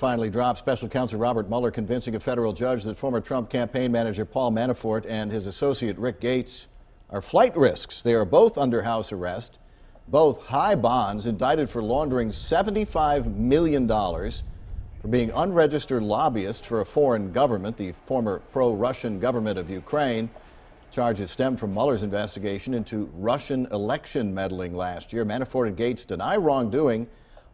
finally dropped. Special counsel Robert Mueller convincing a federal judge that former Trump campaign manager Paul Manafort and his associate Rick Gates are flight risks. They are both under house arrest, both high bonds, indicted for laundering $75 million for being unregistered lobbyists for a foreign government, the former pro-Russian government of Ukraine. Charges stem from Mueller's investigation into Russian election meddling last year. Manafort and Gates deny wrongdoing.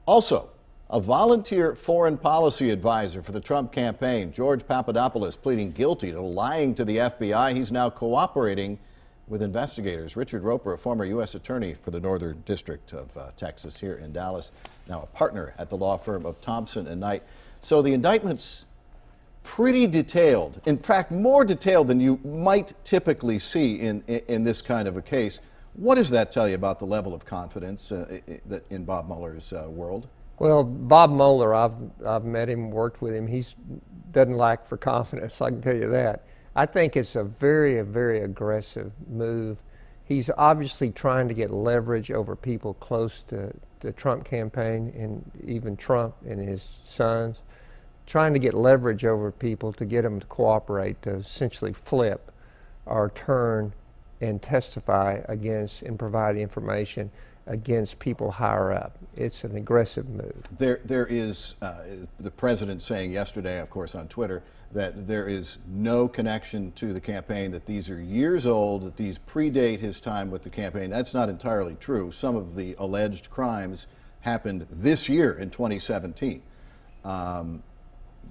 Also, a volunteer foreign policy advisor for the Trump campaign, George Papadopoulos, pleading guilty to lying to the FBI. He's now cooperating with investigators. Richard Roper, a former U.S. attorney for the Northern District of Texas here in Dallas, now a partner at the law firm of Thompson and Knight. So the indictment's pretty detailed, in fact, more detailed than you might typically see in this kind of a case. What does that tell you about the level of confidence in Bob Mueller's world? Well, Bob Mueller, I've met him, worked with him. He doesn't lack for confidence, I can tell you that. I think it's a very aggressive move. He's obviously trying to get leverage over people close to the Trump campaign, and even Trump and his sons, trying to get leverage over people to get them to cooperate, to essentially flip or turn and testify against and provide information against people higher up. It's an aggressive move. There is the president saying yesterday, of course, on Twitter, that there is no connection to the campaign, that these are years old, that these predate his time with the campaign. That's not entirely true. Some of the alleged crimes happened this year in 2017.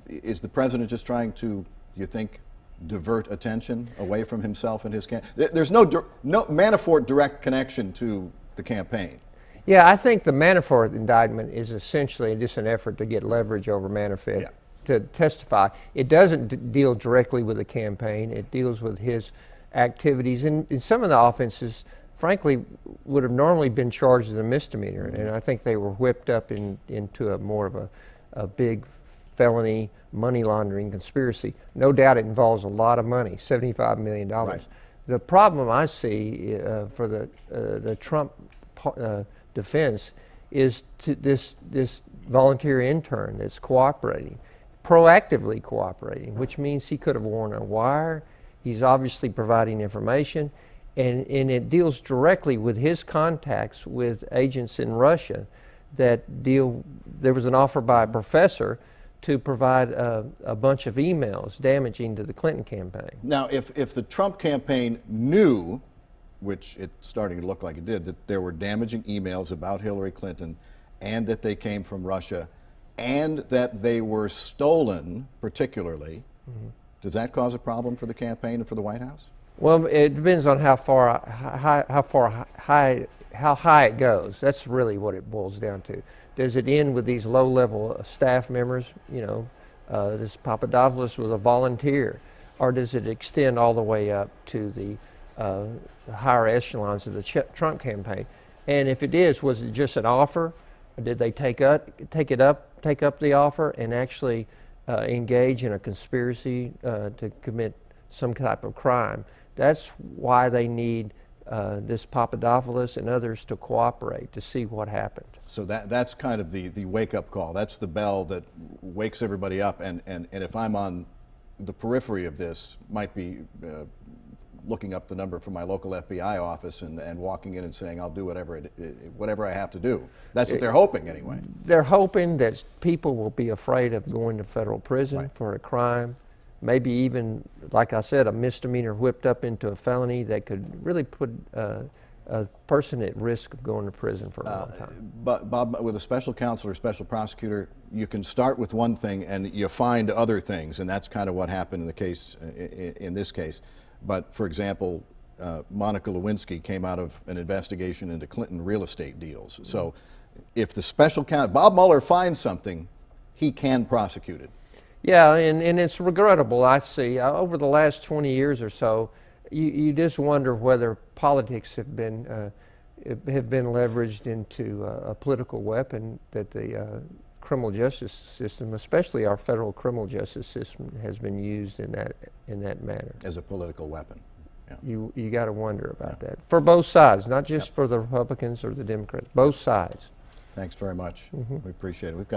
Is the president just trying to, you think, divert attention away from himself and his campaign? There's no Manafort direct connection to the campaign. Yeah, I think the Manafort indictment is essentially just an effort to get leverage over Manafort to testify. It doesn't deal directly with the campaign. It deals with his activities. And some of the offenses, frankly, would have normally been charged as a misdemeanor. And I think they were whipped up into a more of a big felony money laundering conspiracy. No doubt it involves a lot of money, $75 million. Right. The problem I see for the Trump defense is this volunteer intern that's cooperating, proactively cooperating, which means he could have worn a wire. He's obviously providing information, and it deals directly with his contacts with agents in Russia that deal. There was an offer by a professor to provide a bunch of emails damaging to the Clinton campaign. Now, if the Trump campaign knew, which it's starting to look like it did, that there were damaging emails about Hillary Clinton and that they came from Russia and that they were stolen particularly, does that cause a problem for the campaign and for the White House? Well, it depends on how high it goes. That's really what it boils down to. Does it end with these low-level staff members? You know, this Papadopoulos was a volunteer, or does it extend all the way up to the higher echelons of the Trump campaign? And if it is, was it just an offer, or did they take up the offer and actually engage in a conspiracy to commit some type of crime? That's why they need this Papadopoulos and others to cooperate to see what happened. So that's kind of the wake-up call. That's the bell that wakes everybody up. And if I'm on the periphery of this, might be looking up the number from my local FBI office and walking in and saying, I'll do whatever I have to do. That's what they're hoping anyway. They're hoping that people will be afraid of going to federal prison for a crime. Maybe even, like I said, a misdemeanor whipped up into a felony that could really put a person at risk of going to prison for a long time. But Bob, with a special counsel or special prosecutor, you can start with one thing and you find other things, and that's kind of what happened in the case, in this case. But for example, Monica Lewinsky came out of an investigation into Clinton real estate deals. So if the special counsel, Bob Mueller finds something, he can prosecute it. Yeah, and it's regrettable, I see. Over the last 20 years or so, you just wonder whether politics have been leveraged into a political weapon that the criminal justice system, especially our federal criminal justice system, has been used in that manner. As a political weapon. Yeah. You got to wonder about that. For both sides, not just for the Republicans or the Democrats, both sides. Thanks very much. We appreciate it. We've got